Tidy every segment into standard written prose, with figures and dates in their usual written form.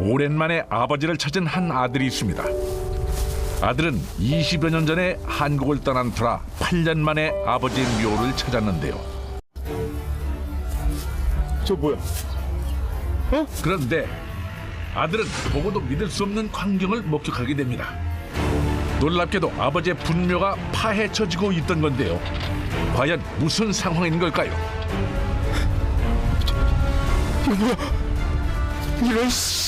오랜만에 아버지를 찾은 한 아들이 있습니다. 아들은 20여 년 전에 한국을 떠난 터라 8년 만에 아버지의 묘를 찾았는데요. 저 뭐야? 그런데 아들은 보고도 믿을 수 없는 광경을 목격하게 됩니다. 놀랍게도 아버지의 분묘가 파헤쳐지고 있던 건데요. 과연 무슨 상황인 걸까요? 이거 뭐야? 이런 씨.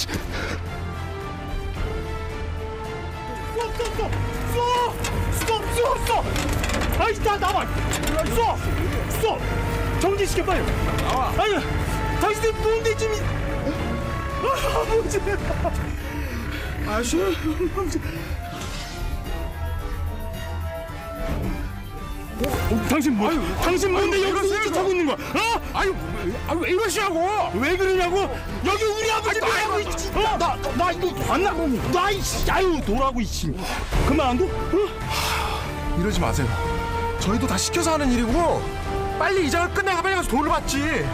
쏘! 아이 다 나와! 쏘! 정지시켜 빨리! 나와! 아니 당신들 뭔데 지금? 아버지! 아씨! 당신 뭐? 당신 뭔데 여기 이렇게 타고 있는 거야? 왜 이러시냐고? 왜 그러냐고? 여기 우리 아버지 말고 있지. 나 이거 안 나고. 나 이씨, 아유 도라고 이씨. 그만 안 둬? 이러지 마세요. 저희도 다 시켜서 하는 일이고 빨리 이장을 끝내고 빨리 가서 돈을 받지.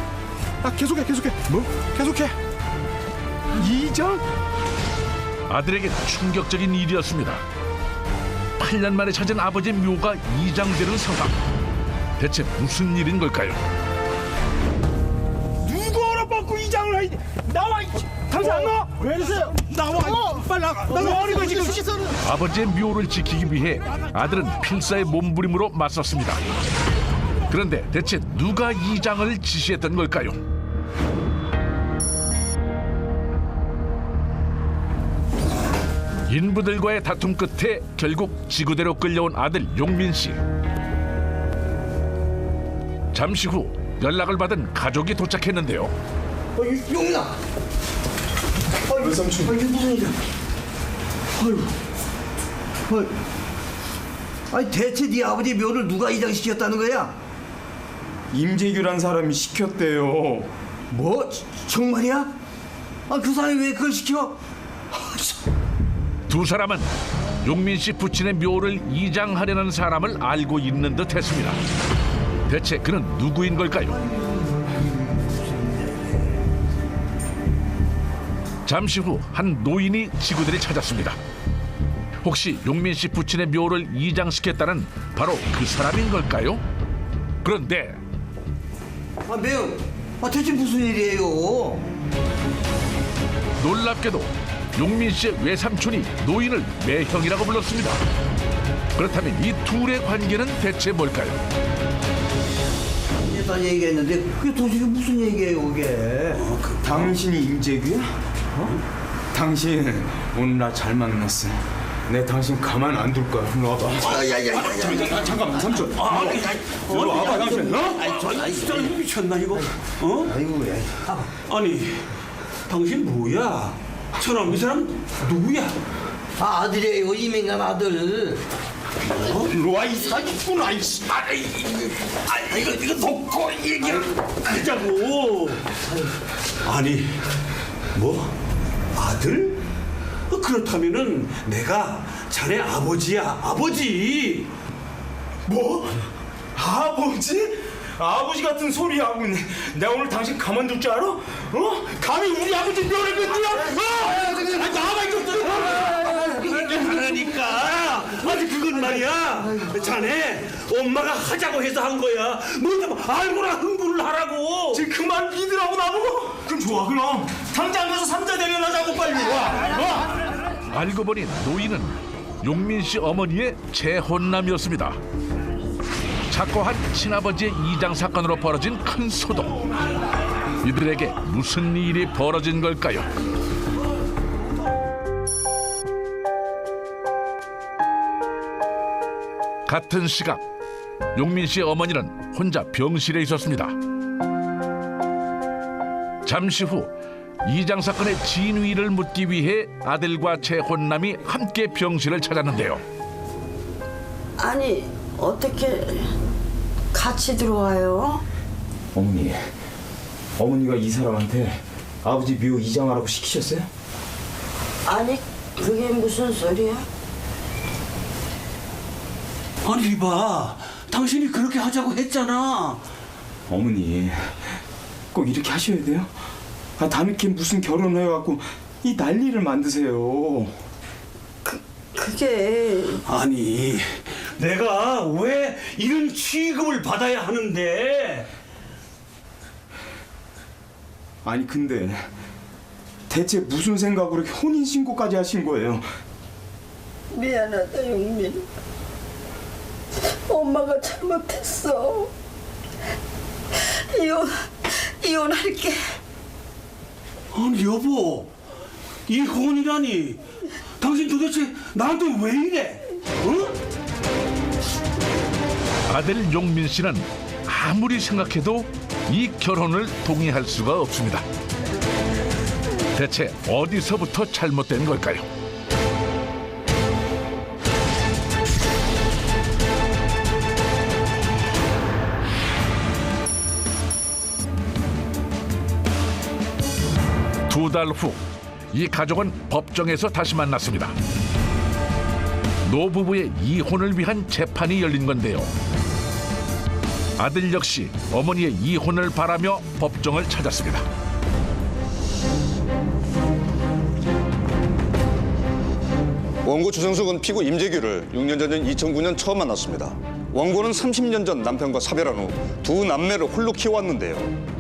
계속해. 뭐? 계속해. 이장? 아들에게 충격적인 일이었습니다. 8년 만에 찾은 아버지의 묘가 이장되는 상황. 대체 무슨 일인 걸까요? 누구 얼어먹고 이장을 해? 나와 이. 당신 안 나와? 왜 이러세요? 나와. 빨리 나가. 나가 어리고 지금. 아버지의 묘를 지키기 위해 아들은 필사의 몸부림으로 맞섰습니다. 그런데 대체 누가 이장을 지시했던 걸까요? 인부들과의 다툼 끝에 결국 지구대로 끌려온 아들 용민 씨. 잠시 후 연락을 받은 가족이 도착했는데요. 용민아! 외삼촌. 이게 무슨 일이야? 아니 대체 네 아버지 묘를 누가 이장시켰다는 거야? 임재규란 사람이 시켰대요. 뭐? 정말이야? 그 사람이 왜 그걸 시켜? 두 사람은 용민 씨 부친의 묘를 이장하려는 사람을 알고 있는 듯 했습니다. 대체 그는 누구인 걸까요? 잠시 후 한 노인이 지구대를 찾았습니다. 혹시 용민 씨 부친의 묘를 이장시켰다는 바로 그 사람인 걸까요? 그런데 매형, 대체 무슨 일이에요? 놀랍게도 용민 씨의 외삼촌이 노인을 매형이라고 불렀습니다. 그렇다면 이 둘의 관계는 대체 뭘까요? 일단 얘기했는데 그게 도대체 무슨 얘기예요, 그게? 당신이 임재규야? 당신 오늘 나 잘 만났어. 내 당신 가만 안 둘 거야. 일로 와봐. 야야야야. 잠깐만 삼촌. 일로 와봐 당신. 진짜 미쳤나 이거? 아이고, 야. 아니 당신 뭐야? 저놈 이 사람 누구야? 아들이에요, 이민간 아들. 일로 와이 사기꾼아 이씨. 이거 놓고 얘기를 하자고. 아니 뭐 아들? 그렇다면은 내가 자네 아버지야, 아버지. 뭐? 아버지? 아버지 같은 소리 하고 있네. 내가 오늘 당신 가만둘 줄 알아? 감히 우리 아버지 뼈를 뱉냐? 나만 좀 그러니까 아니 그건 말이야. 자네 엄마가 하자고 해서 한 거야. 뭐 알고나 흥분을 하라고. 지금 그만 믿으라고 나보고? 그럼 좋아 그럼 당장 가서 삼자 대련하자고 빨리 와. 알고 보니 노인은 용민 씨 어머니의 재혼남이었습니다. 착고한 친아버지의 이장 사건으로 벌어진 큰 소동. 이들에게 무슨 일이 벌어진 걸까요? 같은 시각 용민 씨의 어머니는 혼자 병실에 있었습니다. 잠시 후 이장 사건의 진위를 묻기 위해 아들과 재혼남이 함께 병실을 찾았는데요. 아니 어떻게 같이 들어와요? 어머니가 이 사람한테 아버지 묘 이장하라고 시키셨어요? 아니 그게 무슨 소리야? 아니 이봐, 당신이 그렇게 하자고 했잖아. 어머니 꼭 이렇게 하셔야 돼요? 다음에 걔 무슨 결혼해갖고 이 난리를 만드세요? 그게 아니, 내가 왜 이런 취급을 받아야 하는데? 아니 근데 대체 무슨 생각으로 혼인신고까지 하신 거예요? 미안하다 용민. 엄마가 잘못했어. 이혼할게. 아니 여보, 이혼이라니. 당신 도대체 나한테 왜 이래? 어? 아들 용민 씨는 아무리 생각해도 이 결혼을 동의할 수가 없습니다. 대체 어디서부터 잘못된 걸까요? 두 달 후, 이 가족은 법정에서 다시 만났습니다. 노부부의 이혼을 위한 재판이 열린 건데요. 아들 역시 어머니의 이혼을 바라며 법정을 찾았습니다. 원고 주성숙은 피고 임재규를 6년 전인 2009년 처음 만났습니다. 원고는 30년 전 남편과 사별한 후 두 남매를 홀로 키워왔는데요.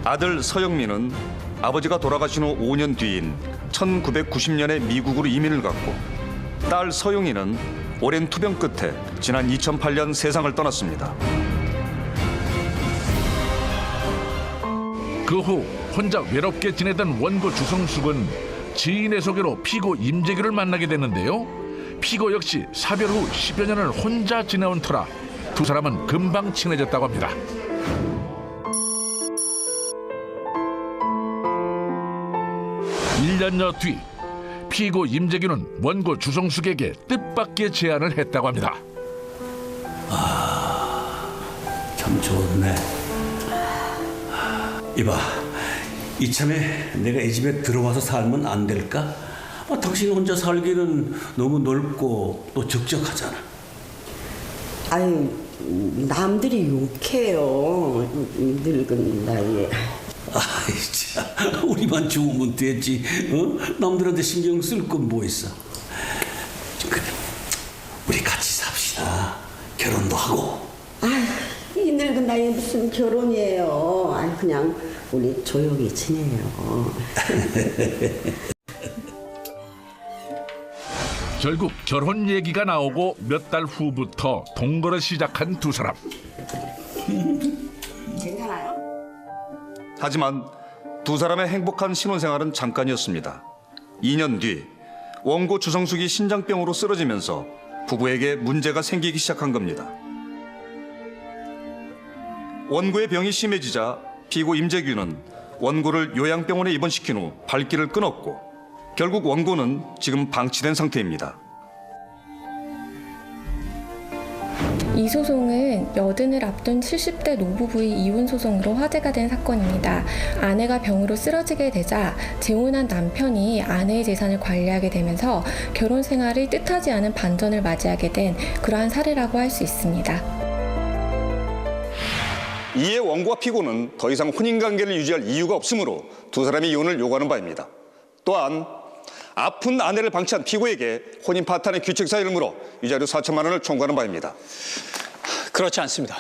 아들 서영민은 아버지가 돌아가신 후 5년 뒤인 1990년에 미국으로 이민을 갔고, 딸 서영이는 오랜 투병 끝에 지난 2008년 세상을 떠났습니다. 그 후 혼자 외롭게 지내던 원고 주성숙은 지인의 소개로 피고 임재규를 만나게 됐는데요. 피고 역시 사별 후 10여 년을 혼자 지내온 터라 두 사람은 금방 친해졌다고 합니다. 일 년여 뒤 피고 임재규는 원고 주성숙에게 뜻밖의 제안을 했다고 합니다. 참 좋네. 이봐, 이참에 내가 이 집에 들어와서 살면 안 될까? 당신 혼자 살기는 너무 넓고 또 적적하잖아. 아유, 남들이 욕해요. 늙은 나이에. 아이 참, 우리만 좋으면 됐지. 남들한테 신경 쓸 건 뭐 있어? 그래, 우리 같이 삽시다. 결혼도 하고. 이 늙은 나이에 무슨 결혼이에요. 아니 그냥 우리 조용히 지내요. 결국 결혼 얘기가 나오고 몇 달 후부터 동거를 시작한 두 사람. 괜찮아요? 하지만 두 사람의 행복한 신혼생활은 잠깐이었습니다. 2년 뒤 원고 주성숙이 신장병으로 쓰러지면서 부부에게 문제가 생기기 시작한 겁니다. 원고의 병이 심해지자 피고 임재규는 원고를 요양병원에 입원시킨 후 발길을 끊었고, 결국 원고는 지금 방치된 상태입니다. 이 소송은 여든을 앞둔 70대 노부부의 이혼 소송으로 화제가 된 사건입니다. 아내가 병으로 쓰러지게 되자 재혼한 남편이 아내의 재산을 관리하게 되면서 결혼 생활을 뜻하지 않은 반전을 맞이하게 된 그러한 사례라고 할 수 있습니다. 이에 원고와 피고는 더 이상 혼인관계를 유지할 이유가 없으므로 두 사람이 이혼을 요구하는 바입니다. 또한 아픈 아내를 방치한 피고에게 혼인 파탄의 규칙 사유를 물어 위자료 4천만 원을 청구하는 바입니다. 그렇지 않습니다.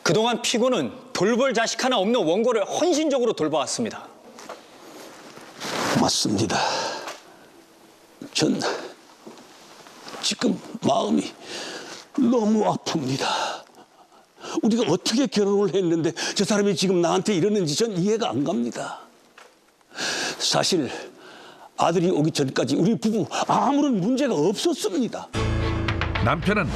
그동안 피고는 돌볼 자식 하나 없는 원고를 헌신적으로 돌봐왔습니다. 맞습니다. 전 지금 마음이 너무 아픕니다. 우리가 어떻게 결혼을 했는데 저 사람이 지금 나한테 이러는지 전 이해가 안 갑니다. 사실 아들이 오기 전까지 우리 부부 아무런 문제가 없었습니다. 남편은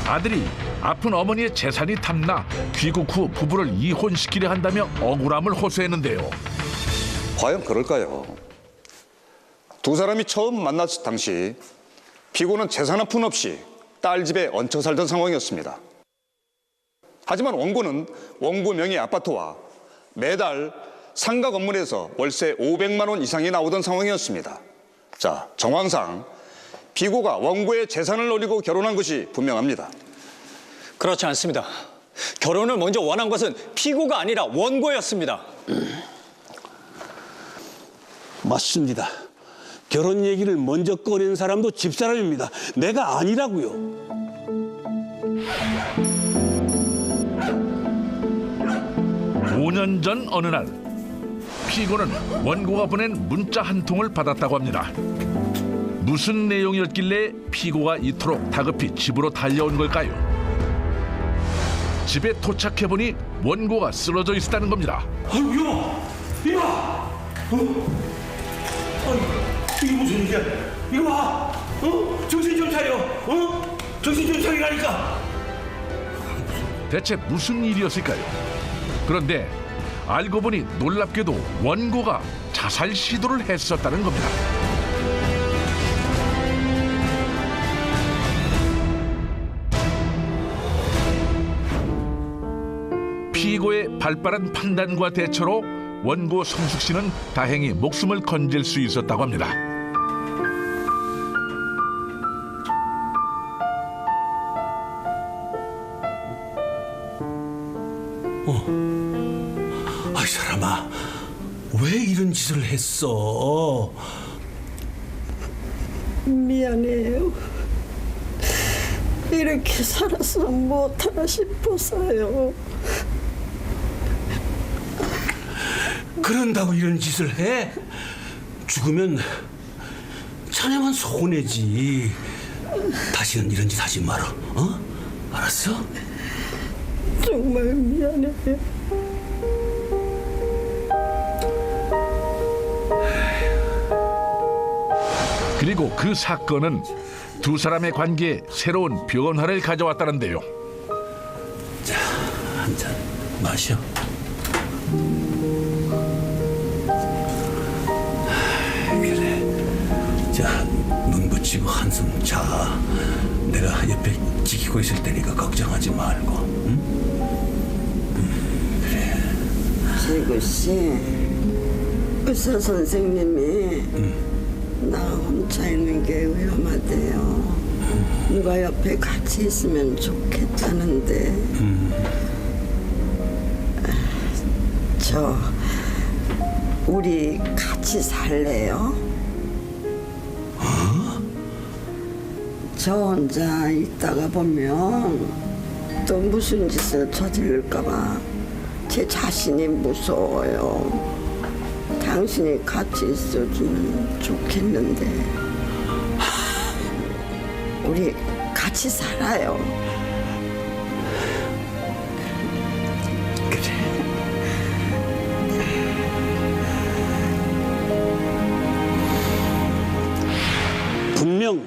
아들이 아픈 어머니의 재산이 탐나 귀국 후 부부를 이혼시키려 한다며 억울함을 호소했는데요. 과연 그럴까요? 두 사람이 처음 만났을 당시 피고는 재산 한 푼 없이 딸 집에 얹혀 살던 상황이었습니다. 하지만 원고는 원고 명의 아파트와 매달 상가 건물에서 월세 500만 원 이상이 나오던 상황이었습니다. 자, 정황상 피고가 원고의 재산을 노리고 결혼한 것이 분명합니다. 그렇지 않습니다. 결혼을 먼저 원한 것은 피고가 아니라 원고였습니다. 맞습니다. 결혼 얘기를 먼저 꺼낸 사람도 집사람입니다. 내가 아니라고요. 5년 전 어느 날 피고는 원고가 보낸 문자 한 통을 받았다고 합니다. 무슨 내용이었길래 피고가 이토록 다급히 집으로 달려온 걸까요? 집에 도착해보니 원고가 쓰러져 있었다는 겁니다. 아유, 이봐! 아유, 이게 무슨 일이야? 이거 봐! 정신 좀 차려! 정신 좀 차리라니까! 대체 무슨 일이었을까요? 그런데 알고 보니 놀랍게도 원고가 자살 시도를 했었다는 겁니다. 피고의 발빠른 판단과 대처로 원고 성숙 씨는 다행히 목숨을 건질 수 있었다고 합니다. 이 사람아, 왜 이런 짓을 했어? 미안해요. 이렇게 살았으면 못하나 싶어서요. 그런다고 이런 짓을 해? 죽으면 자네만 손해지. 다시는 이런 짓 하지 마라. 알았어? 정말 미안해요. 그리고 그 사건은 두 사람의 관계에 새로운 변화를 가져왔다는데요. 자, 한 잔 마셔. 그래. 자, 눈 붙이고 한숨 자. 내가 옆에 지키고 있을 테니까 걱정하지 말고. 그래. 재구씨, 의사 선생님이 나 혼자 있는 게 위험하대요. 누가 옆에 같이 있으면 좋겠다는데. 우리 같이 살래요? 저 혼자 있다가 보면 또 무슨 짓을 저지를까봐 제 자신이 무서워요. 당신이 같이 있어주면 좋겠는데. 우리 같이 살아요. 분명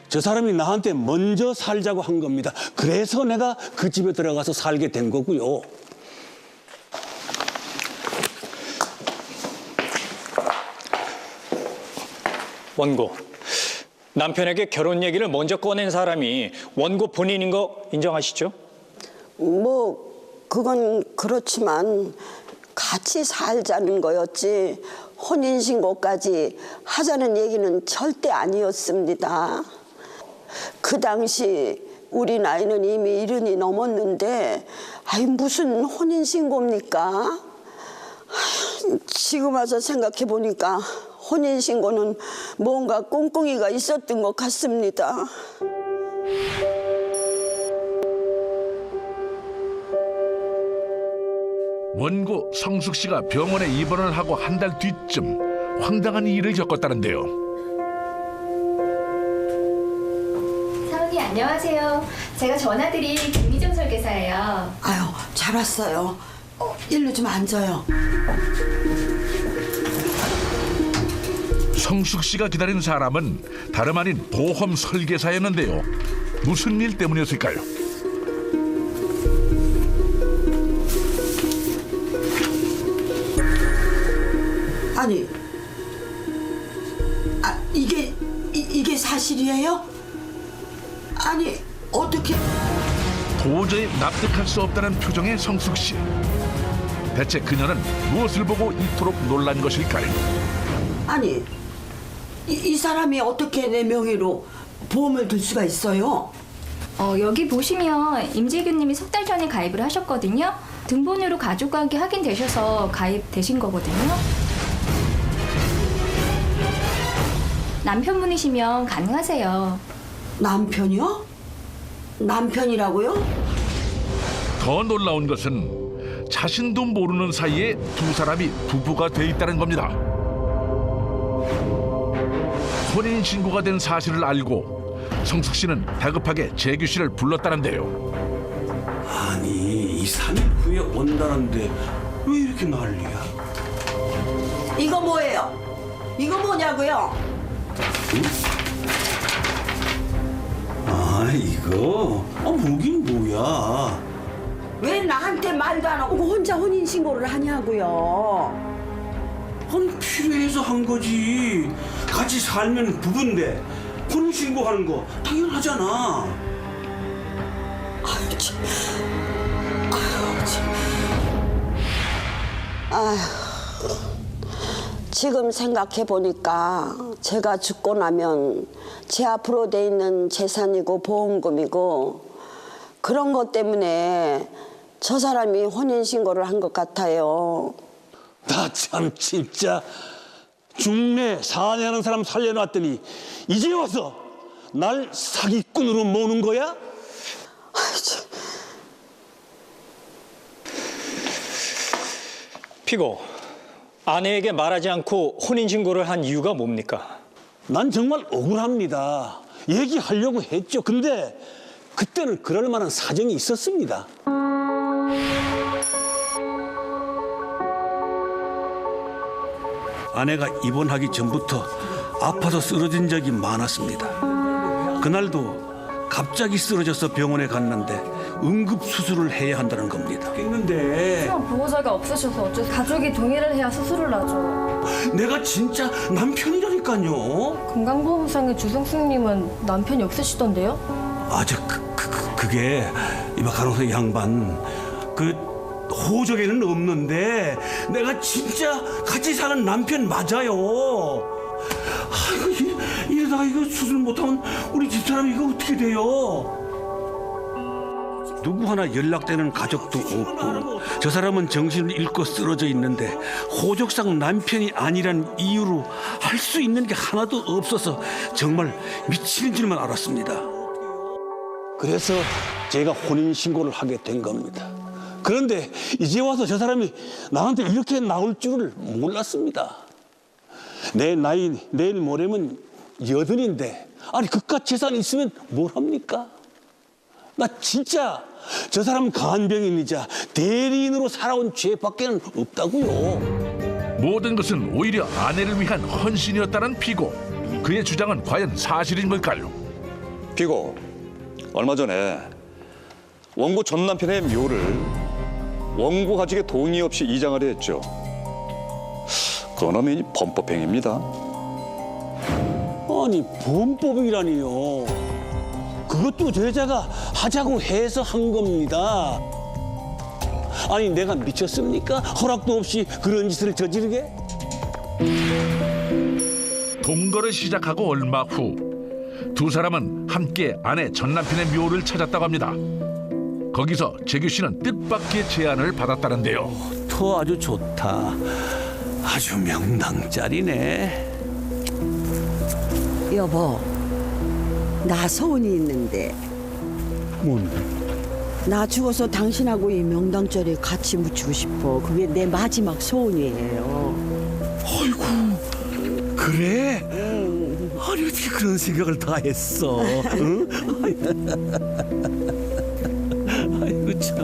저 사람이 나한테 먼저 살자고 한 겁니다. 그래서 내가 그 집에 들어가서 살게 된 거고요. 원고, 남편에게 결혼 얘기를 먼저 꺼낸 사람이 원고 본인인 거 인정하시죠? 그건 그렇지만 같이 살자는 거였지 혼인신고까지 하자는 얘기는 절대 아니었습니다. 그 당시 우리 나이는 이미 70이 넘었는데 무슨 혼인신고입니까? 지금 와서 생각해 보니까 혼인신고는 뭔가 꿍꿍이가 있었던 것 같습니다. 원고 성숙 씨가 병원에 입원을 하고 한 달 뒤쯤 황당한 일을 겪었다는데요. 사모님 안녕하세요. 제가 전화드린 김미정 설계사예요. 아유, 잘 왔어요. 일로 좀 앉아요. 성숙 씨가 기다린 사람은 다름 아닌 보험 설계사였는데요. 무슨 일 때문이었을까요? 아니, 이게 사실이에요? 아니, 어떻게... 도저히 납득할 수 없다는 표정의 성숙 씨. 대체 그녀는 무엇을 보고 이토록 놀란 것일까요? 아니, 이 사람이 어떻게 내 명의로 보험을 들 수가 있어요? 여기 보시면 임재규님이 3달 전에 가입을 하셨거든요. 등본으로 가족관계 확인되셔서 가입되신 거거든요. 남편분이시면 가능하세요. 남편이요? 남편이라고요? 더 놀라운 것은 자신도 모르는 사이에 두 사람이 부부가 돼 있다는 겁니다. 혼인 신고가 된 사실을 알고 성숙 씨는 다급하게 재규 씨를 불렀다는데요. 아니, 2-3일 후에 온다는데 왜 이렇게 난리야? 이거 뭐예요? 이거 뭐냐고요? 아, 이거? 뭐긴 뭐야? 왜 나한테 말도 안 하고 혼자 혼인신고를 하냐고요? 필요해서 한 거지. 같이 살면 부부인데 혼인신고하는 거 당연하잖아. 아유, 참. 아유, 참. 아휴. 지금 생각해 보니까 제가 죽고 나면 제 앞으로 돼 있는 재산이고 보험금이고 그런 것 때문에 저 사람이 혼인신고를 한 것 같아요. 나 참 진짜 중매 사내하는 사람 살려놨더니 이제 와서 날 사기꾼으로 모는 거야? 아유, 참. 피고, 아내에게 말하지 않고 혼인신고를 한 이유가 뭡니까? 난 정말 억울합니다. 얘기하려고 했죠. 근데 그때는 그럴 만한 사정이 있었습니다. 아내가 입원하기 전부터 아파서 쓰러진 적이 많았습니다. 그날도 갑자기 쓰러져서 병원에 갔는데 응급수술을 해야 한다는 겁니다. 했는데 보호자가 없으셔서 어쩔 가족이 동의를 해야 수술을 하죠. 내가 진짜 남편이라니까요. 건강보험상의 주성숙님은 남편이 없으시던데요? 그게 이봐 간호사 양반 그 호적에는 없는데 내가 진짜 같이 사는 남편 맞아요. 아이고 이러다가 이거 수술 못하면 우리 집사람 이거 어떻게 돼요? 누구 하나 연락되는 가족도 없고 저 사람은 정신을 잃고 쓰러져 있는데 호적상 남편이 아니란 이유로 할 수 있는 게 하나도 없어서 정말 미치는 줄만 알았습니다. 그래서 제가 혼인신고를 하게 된 겁니다. 그런데 이제 와서 저 사람이 나한테 이렇게 나올 줄을 몰랐습니다. 내 나이 내일 모레면 80인데 아니 그깟 재산이 있으면 뭘 합니까? 나 진짜 저 사람 간병인이자 대리인으로 살아온 죄밖에는 없다고요. 모든 것은 오히려 아내를 위한 헌신이었다는 피고. 그의 주장은 과연 사실인 걸까요? 피고, 얼마 전에 원고 전 남편의 묘를 원고 가족의 동의 없이 이장하려 했죠. 그러면 범법행위입니다. 아니 범법이라니요. 그것도 제자가 하자고 해서 한 겁니다. 아니 내가 미쳤습니까? 허락도 없이 그런 짓을 저지르게? 동거를 시작하고 얼마 후 두 사람은 함께 아내 전 남편의 묘를 찾았다고 합니다. 거기서 재규 씨는 뜻밖의 제안을 받았다는데요. 터 아주 좋다. 아주 명당짜리네. 여보, 나 소원이 있는데 뭔데? 나 죽어서 당신하고 이 명당자리에 같이 묻히고 싶어. 그게 내 마지막 소원이에요. 아이고 그래? 아니 어떻게 그런 생각을 다 했어? 응? 아이고 참.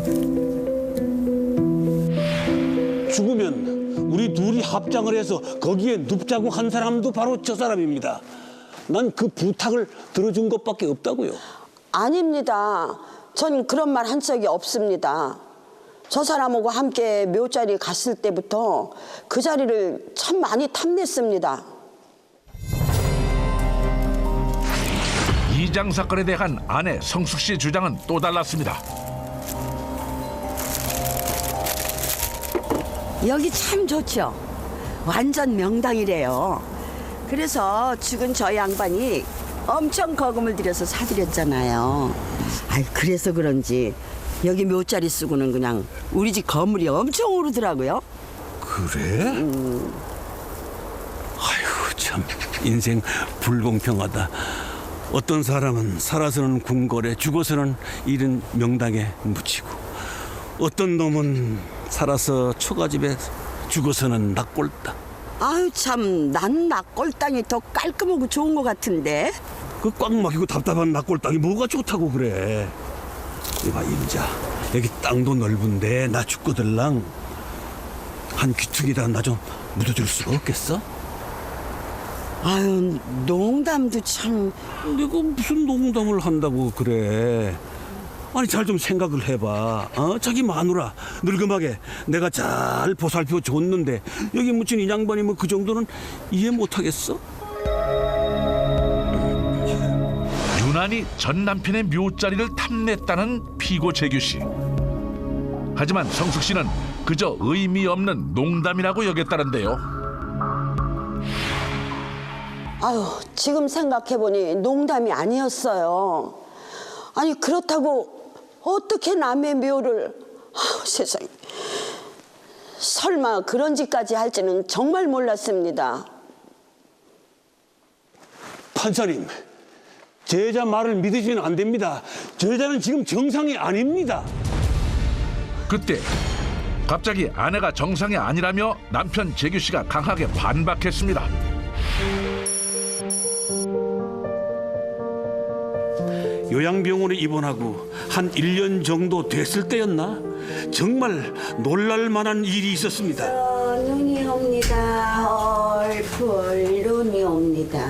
죽으면 우리 둘이 합장을 해서 거기에 눕자고 한 사람도 바로 저 사람입니다. 난 그 부탁을 들어준 것밖에 없다고요. 아닙니다. 전 그런 말 한 적이 없습니다. 저 사람하고 함께 묘자리 갔을 때부터 그 자리를 참 많이 탐냈습니다. 이장 사건에 대한 아내 성숙 씨의 주장은 또 달랐습니다. 여기 참 좋죠. 완전 명당이래요. 그래서 죽은 저 양반이 엄청 거금을 들여서 사드렸잖아요. 아이 그래서 그런지 여기 묘자리 쓰고는 그냥 우리 집 건물이 엄청 오르더라고요. 그래? 아이고 참 인생 불공평하다. 어떤 사람은 살아서는 궁궐에, 죽어서는 이른 명당에 묻히고, 어떤 놈은 살아서 초가집에, 죽어서는 낙골당. 아유 참, 난 낙골당이 더 깔끔하고 좋은 것 같은데. 그 꽉 막히고 답답한 낙골당이 뭐가 좋다고 그래. 이봐 임자, 여기 땅도 넓은데 나 죽거들랑 한 귀퉁이다 나 좀 묻어줄 수가 없겠어? 아유 농담도 참. 내가 무슨 농담을 한다고 그래. 아니 잘 좀 생각을 해봐. 자기 마누라 늙음하게 내가 잘 보살펴 줬는데 여기 묻힌 이 양반이 뭐 그 정도는 이해 못하겠어? 유난히 전 남편의 묘자리를 탐냈다는 피고 재규 씨. 하지만 성숙 씨는 그저 의미 없는 농담이라고 여겼다는데요. 아유 지금 생각해보니 농담이 아니었어요. 아니 그렇다고 어떻게 남의 묘를, 아우 세상에. 설마 그런 짓까지 할지는 정말 몰랐습니다. 판사님, 제자 말을 믿으시면 안 됩니다. 제자는 지금 정상이 아닙니다. 그때 갑자기 아내가 정상이 아니라며 남편 재규 씨가 강하게 반박했습니다. 요양병원에 입원하고 한 1년 정도 됐을 때였나? 정말 놀랄 만한 일이 있었습니다. 눈이 옵니다. 얼풀 눈이 옵니다.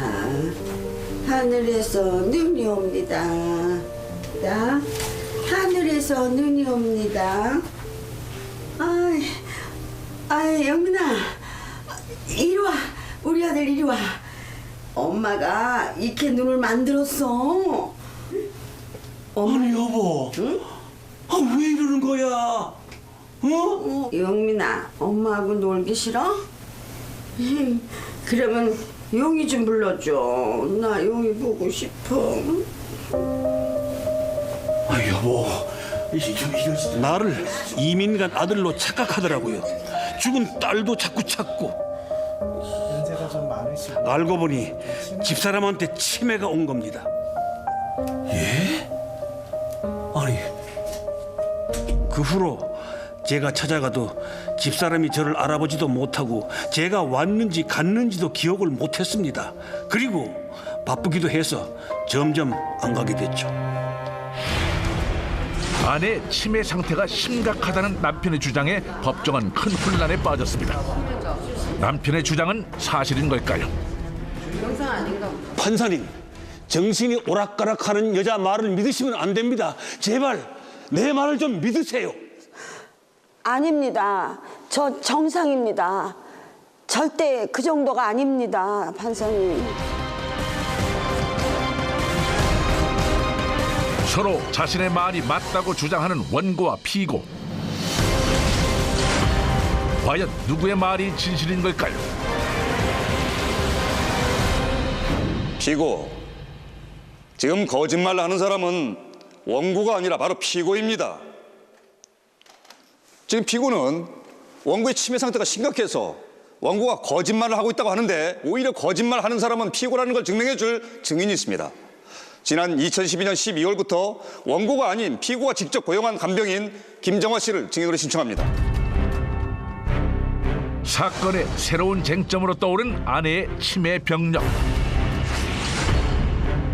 하늘에서 눈이 옵니다. 하늘에서 눈이 옵니다. 아이 영민아, 이리 와. 우리 아들 이리 와. 엄마가 이렇게 눈을 만들었어. 아니 여보, 응? 왜 이러는 거야? 영민아, 엄마하고 놀기 싫어? 그러면 용이 좀 불러줘. 나 용이 보고 싶어. 여보, 나를 이민간 아들로 착각하더라고요. 죽은 딸도 자꾸 찾고. 연세가 좀 많으시고. 알고 보니 집사람한테 치매가 온 겁니다. 예? 아니, 그 후로 제가 찾아가도 집사람이 저를 알아보지도 못하고 제가 왔는지 갔는지도 기억을 못했습니다. 그리고 바쁘기도 해서 점점 안 가게 됐죠. 아내의 치매 상태가 심각하다는 남편의 주장에 법정은 큰 혼란에 빠졌습니다. 남편의 주장은 사실인 걸까요? 판사님, 정신이 오락가락하는 여자 말을 믿으시면 안 됩니다. 제발 내 말을 좀 믿으세요. 아닙니다. 저 정상입니다. 절대 그 정도가 아닙니다, 판사님. 서로 자신의 말이 맞다고 주장하는 원고와 피고. 과연 누구의 말이 진실인 걸까요? 피고, 지금 거짓말 하는 사람은 원고가 아니라 바로 피고입니다. 지금 피고는 원고의 치매 상태가 심각해서 원고가 거짓말을 하고 있다고 하는데 오히려 거짓말하는 사람은 피고라는 걸 증명해 줄 증인이 있습니다. 지난 2012년 12월부터 원고가 아닌 피고가 직접 고용한 간병인 김정화 씨를 증인으로 신청합니다. 사건의 새로운 쟁점으로 떠오른 아내의 치매 병력.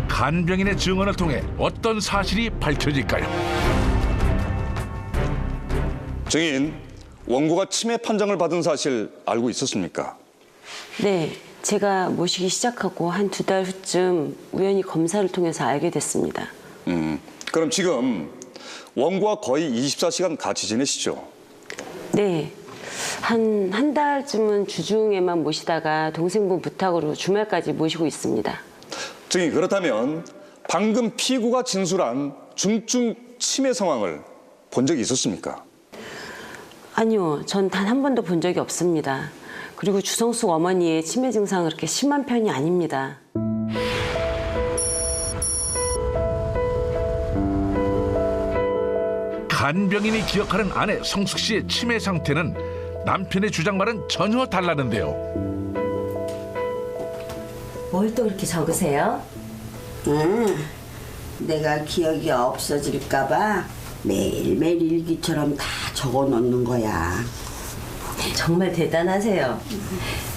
간병인의 증언을 통해 어떤 사실이 밝혀질까요? 증인, 원고가 치매 판정을 받은 사실 알고 있었습니까? 네, 제가 모시기 시작하고 한 2달 후쯤 우연히 검사를 통해서 알게 됐습니다. 그럼 지금 원고와 거의 24시간 같이 지내시죠? 네, 한 달쯤은 주중에만 모시다가 동생분 부탁으로 주말까지 모시고 있습니다. 증인, 그렇다면 방금 피고가 진술한 중증 치매 상황을 본 적이 있었습니까? 아니요, 전 단 한 번도 본 적이 없습니다. 그리고 주성숙 어머니의 치매 증상은 그렇게 심한 편이 아닙니다. 간병인이 기억하는 아내 성숙 씨의 치매 상태는 남편의 주장과는 전혀 달라는데요. 뭘 또 그렇게 적으세요? 내가 기억이 없어질까봐 매일매일 일기처럼 다 적어 놓는 거야. 정말 대단하세요.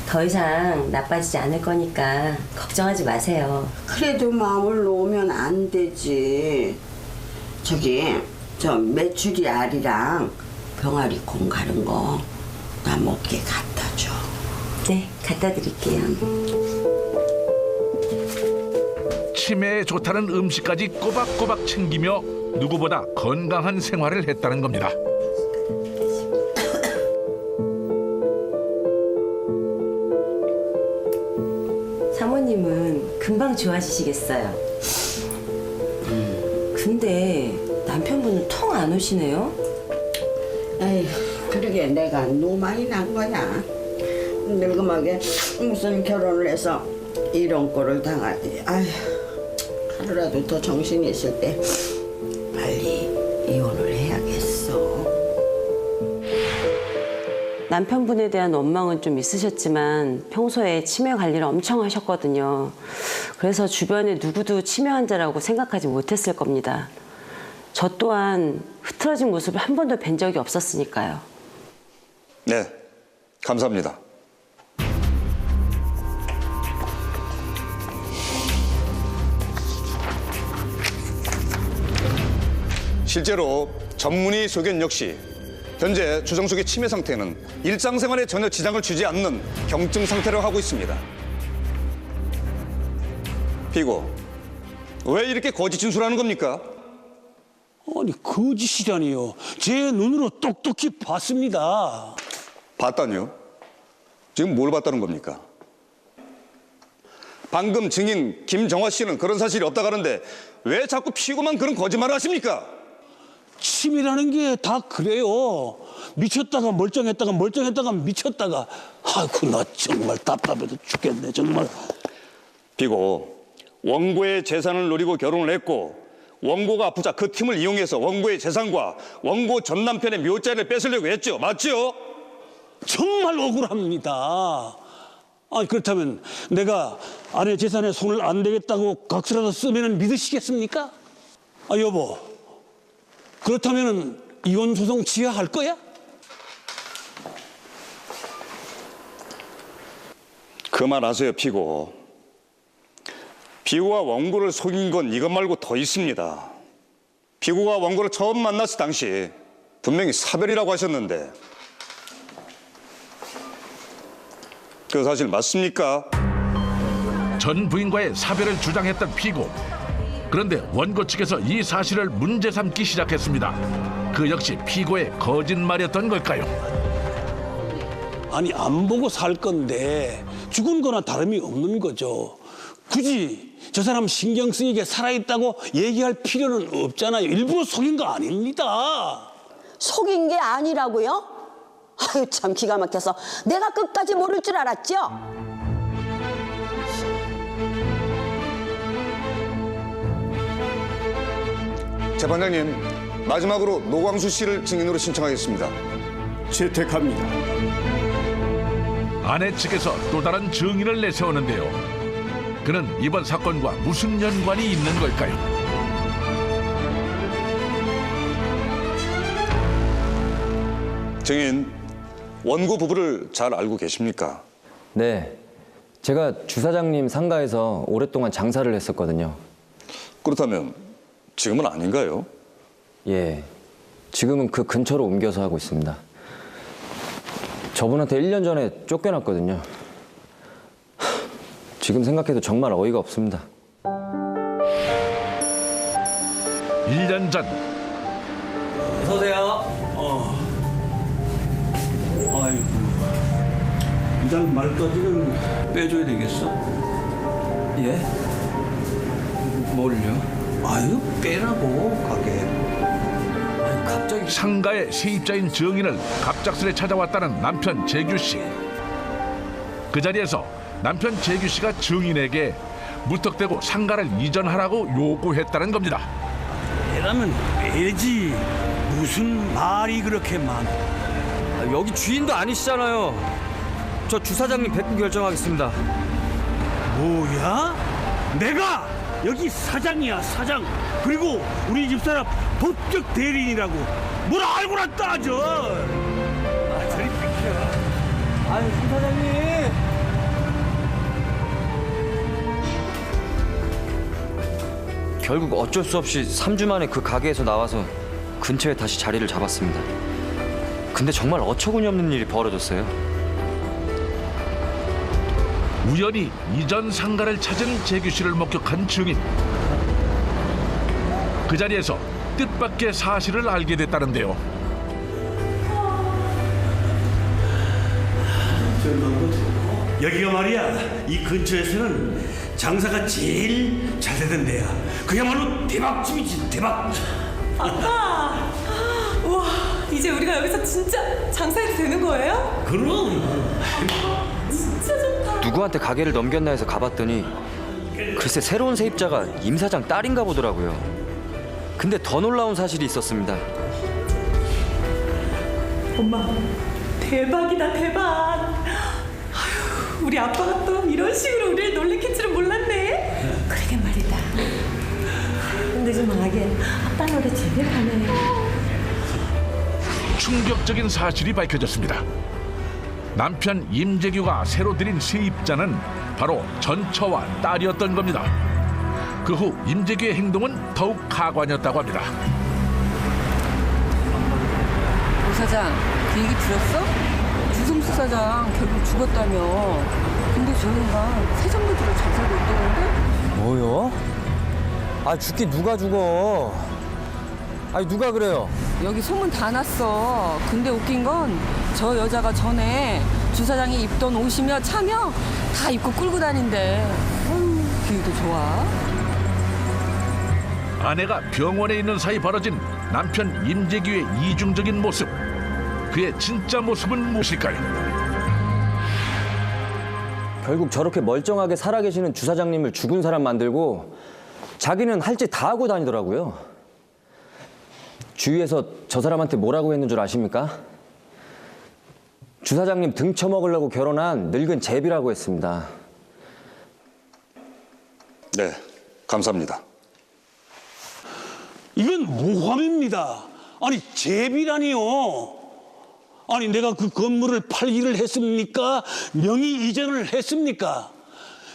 더 이상 나빠지지 않을 거니까 걱정하지 마세요. 그래도 마음을 놓으면 안 되지. 저기 저 메추리 알이랑 병아리 콩 가른 거 나 먹게 갖다 줘. 네, 갖다 드릴게요. 치매에 좋다는 음식까지 꼬박꼬박 챙기며 누구보다 건강한 생활을 했다는 겁니다. 사모님은 금방 좋아지시겠어요. 근데 남편분은 통 안 오시네요? 에휴, 그러게 내가 너무 많이 난 거야. 늙음하게 무슨 결혼을 해서 이런 꼴을 당하지. 아휴, 하루라도 더 정신이 있을 때 빨리 이혼을 해야겠어. 남편분에 대한 원망은 좀 있으셨지만 평소에 치매 관리를 엄청 하셨거든요. 그래서 주변에 누구도 치매 환자라고 생각하지 못했을 겁니다. 저 또한 흐트러진 모습을 한 번도 뵌 적이 없었으니까요. 네, 감사합니다. 실제로 전문의 소견 역시 현재 주정숙의 치매 상태는 일상생활에 전혀 지장을 주지 않는 경증 상태로 하고 있습니다. 피고, 왜 이렇게 거짓 진술하는 겁니까? 아니 거짓이라니요. 제 눈으로 똑똑히 봤습니다. 봤다니요? 지금 뭘 봤다는 겁니까? 방금 증인 김정화 씨는 그런 사실이 없다고 하는데 왜 자꾸 피고만 그런 거짓말을 하십니까? 치매라는 게 다 그래요. 미쳤다가 멀쩡했다가 멀쩡했다가 미쳤다가. 아이고 나 정말 답답해서 죽겠네 정말. 피고, 원고의 재산을 노리고 결혼을 했고 원고가 아프자 그 틈을 이용해서 원고의 재산과 원고 전 남편의 묘자를 뺏으려고 했죠. 맞죠? 정말 억울합니다. 아니 그렇다면 내가 아내 재산에 손을 안 대겠다고 각서라도 쓰면 믿으시겠습니까? 아 여보, 그렇다면 이혼 소송 지어할 거야? 그만하세요, 피고. 피고가 원고를 속인 건 이것 말고 더 있습니다. 피고가 원고를 처음 만났을 당시 분명히 사별이라고 하셨는데 그 사실 맞습니까? 전 부인과의 사별을 주장했던 피고. 그런데 원고 측에서 이 사실을 문제 삼기 시작했습니다. 그 역시 피고의 거짓말이었던 걸까요? 아니 안 보고 살 건데 죽은 거나 다름이 없는 거죠. 굳이 저 사람 신경 쓰이게 살아있다고 얘기할 필요는 없잖아요. 일부러 속인 거 아닙니다. 속인 게 아니라고요? 아유 참 기가 막혀서 내가 끝까지 모를 줄 알았죠? 재판장님, 마지막으로 노광수 씨를 증인으로 신청하겠습니다. 채택합니다. 아내 측에서 또 다른 증인을 내세우는데요. 그는 이번 사건과 무슨 연관이 있는 걸까요? 증인, 원고 부부를 잘 알고 계십니까? 네, 제가 주사장님 상가에서 오랫동안 장사를 했었거든요. 그렇다면 지금은 아닌가요? 예, 지금은 그 근처로 옮겨서 하고 있습니다. 저분한테 1년 전에 쫓겨났거든요. 지금 생각해도 정말 어이가 없습니다. 1년 전 어서 오세요. 아이고, 이달 말까지는 빼줘야 되겠어? 예? 뭘요? 아유, 빼라고 가게. 갑자기 상가의 세입자인 증인을 갑작스레 찾아왔다는 남편 재규 씨. 그 자리에서 남편 재규 씨가 증인에게 무턱대고 상가를 이전하라고 요구했다는 겁니다. 빼라면 빼지. 무슨 말이 그렇게 많아? 여기 주인도 아니시잖아요. 저 주사장님 뵙고 결정하겠습니다. 뭐야? 내가 여기 사장이야, 사장. 그리고 우리 집사람 법적 대리인이라고. 뭘 알고나 따져. 아, 저리 비켜. 아유, 송 사장님. 결국 어쩔 수 없이 3주 만에 그 가게에서 나와서 근처에 다시 자리를 잡았습니다. 근데 정말 어처구니 없는 일이 벌어졌어요. 우연히 이전 상가를 찾은 재규 씨를 목격한 증인. 그 자리에서 뜻밖의 사실을 알게 됐다는데요. 여기가 말이야, 이 근처에서는 장사가 제일 잘 되던 데야. 그야말로 대박집이지, 대박. 아빠! 우와, 이제 우리가 여기서 진짜 장사해도 되는 거예요? 그럼. 진짜 좋다. 누구한테 가게를 넘겼나 해서 가봤더니 글쎄 새로운 세입자가 임 사장 딸인가 보더라고요. 근데 더 놀라운 사실이 있었습니다. 엄마, 대박이다, 대박. 아휴, 우리 아빠가 또 이런 식으로 우리를 놀래킬 줄은 몰랐네. 그러게 말이다. 근데 좀 하긴 아빠 노래 제대로 하네. 충격적인 사실이 밝혀졌습니다. 남편 임재규가 새로 들인 세입자는 바로 전처와 딸이었던 겁니다. 그 후 임재규의 행동은 더욱 가관이었다고 합니다. 오 사장, 그 얘기 들었어? 주성수 사장 결국 죽었다며. 근데 저희가 새 정부들을 잘 살고 있다는데? 뭐요? 아, 죽긴 누가 죽어? 아니, 누가 그래요? 여기 소문 다 났어. 근데 웃긴 건 저 여자가 전에 주 사장이 입던 옷이며 차며 다 입고 끌고 다닌대. 기분도 좋아. 아내가 병원에 있는 사이 벌어진 남편 임재규의 이중적인 모습. 그의 진짜 모습은 무엇일까요? 결국 저렇게 멀쩡하게 살아계시는 주 사장님을 죽은 사람 만들고 자기는 할 짓 다 하고 다니더라고요. 주위에서 저 사람한테 뭐라고 했는 줄 아십니까? 주 사장님 등 쳐먹으려고 결혼한 늙은 제비라고 했습니다. 네, 감사합니다. 이건 모함입니다. 아니, 제비라니요. 아니, 내가 그 건물을 팔기를 했습니까? 명의 이전을 했습니까?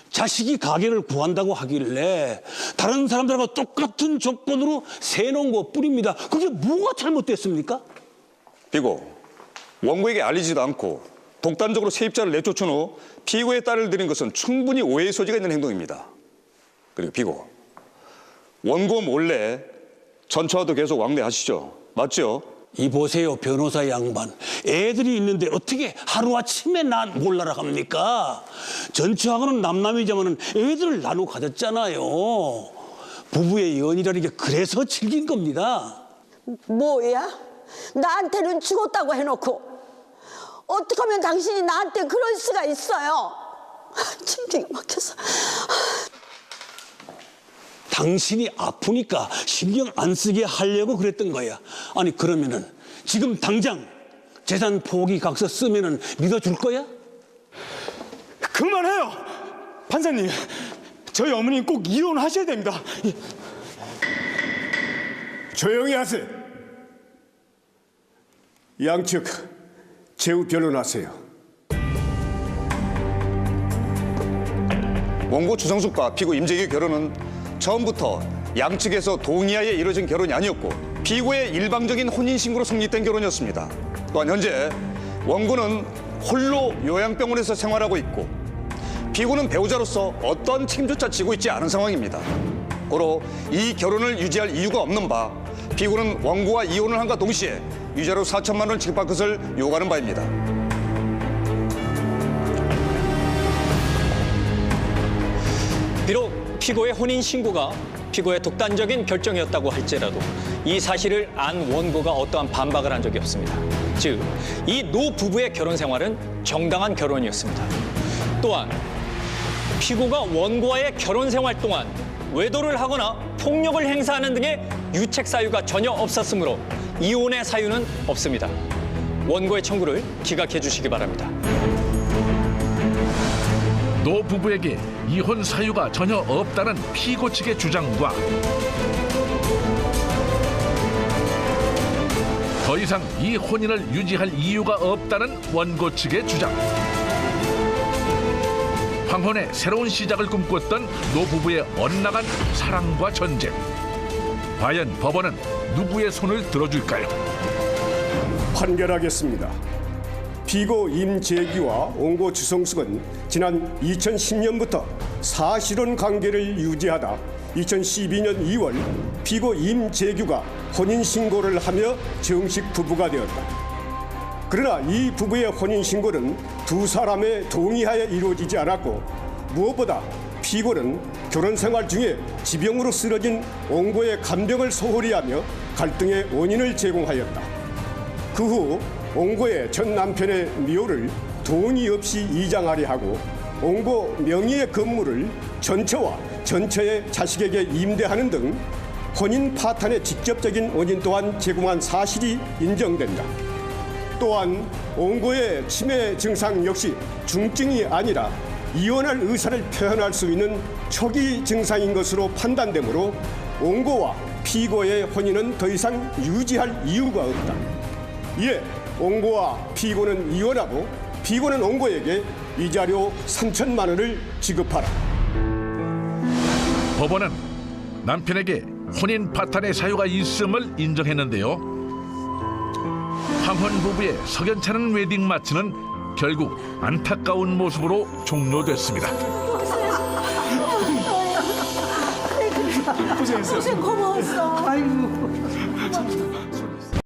자식이 가게를 구한다고 하길래 다른 사람들과 똑같은 조건으로 세놓은 것뿐입니다. 그게 뭐가 잘못됐습니까? 피고, 원고에게 알리지도 않고 독단적으로 세입자를 내쫓은 후 피고의 딸을 들인 것은 충분히 오해의 소지가 있는 행동입니다. 그리고 피고, 원고 몰래 전처와도 계속 왕래하시죠? 맞죠? 이 보세요, 변호사 양반. 애들이 있는데 어떻게 하루아침에 난 몰라라 합니까? 전처하고는 남남이자마는 애들을 나누고 가졌잖아요. 부부의 연이라는 게 그래서 즐긴 겁니다. 뭐야? 나한테는 죽었다고 해놓고 어떻게 하면 당신이 나한테 그럴 수가 있어요? 심장이 막혀서. 당신이 아프니까 신경 안 쓰게 하려고 그랬던 거야. 아니, 그러면은 지금 당장 재산 포기 각서 쓰면은 믿어줄 거야? 그만해요, 판사님. 저희 어머니 꼭 이혼하셔야 됩니다. 조용히 하세요. 양측 제우 변론하세요. 원고 주성숙과 피고 임재규의 결혼은 처음부터 양측에서 동의하에 이루어진 결혼이 아니었고 피고의 일방적인 혼인신고로 성립된 결혼이었습니다. 또한 현재 원고는 홀로 요양병원에서 생활하고 있고 피고는 배우자로서 어떤 책임조차 지고 있지 않은 상황입니다. 고로 이 결혼을 유지할 이유가 없는 바 피고는 원고와 이혼을 함과 동시에 유자료 4천만 원을 지급할 것을 요구하는 바입니다. 비록 피고의 혼인 신고가 피고의 독단적인 결정이었다고 할지라도 이 사실을 안 원고가 어떠한 반박을 한 적이 없습니다. 즉, 이 노 부부의 결혼 생활은 정당한 결혼이었습니다. 또한 피고가 원고와의 결혼 생활 동안 외도를 하거나 폭력을 행사하는 등의 유책 사유가 전혀 없었으므로 이혼의 사유는 없습니다. 원고의 청구를 기각해 주시기 바랍니다. 노 부부에게 이혼 사유가 전혀 없다는 피고 측의 주장과 더 이상 이 혼인을 유지할 이유가 없다는 원고 측의 주장. 황혼의 새로운 시작을 꿈꿨던 노부부의 엇나간 사랑과 전쟁. 과연 법원은 누구의 손을 들어줄까요? 판결하겠습니다. 피고 임재규와 원고 주성숙은 지난 2010년부터 사실혼 관계를 유지하다 2012년 2월 피고 임재규가 혼인신고를 하며 정식 부부가 되었다. 그러나 이 부부의 혼인신고는 두 사람의 동의하에 이루어지지 않았고 무엇보다 피고는 결혼생활 중에 지병으로 쓰러진 원고의 간병을 소홀히 하며 갈등의 원인을 제공하였다. 그 후 원고의 전 남편의 묘를 동의 없이 이장하려 하고 원고 명의의 건물을 전처와 전처의 자식에게 임대하는 등 혼인 파탄의 직접적인 원인 또한 제공한 사실이 인정된다. 또한 원고의 치매 증상 역시 중증이 아니라 이혼할 의사를 표현할 수 있는 초기 증상인 것으로 판단되므로 원고와 피고의 혼인은 더 이상 유지할 이유가 없다. 이에 원고와 피고는 이혼하고 피고는 원고에게 이자료 3천만 원을 지급하라. 법원은 남편에게 혼인 파탄의 사유가 있음을 인정했는데요. 황혼 부부의 석연찮은 웨딩 마치는 결국 안타까운 모습으로 종료됐습니다. 고생 고마웠어. 아이고.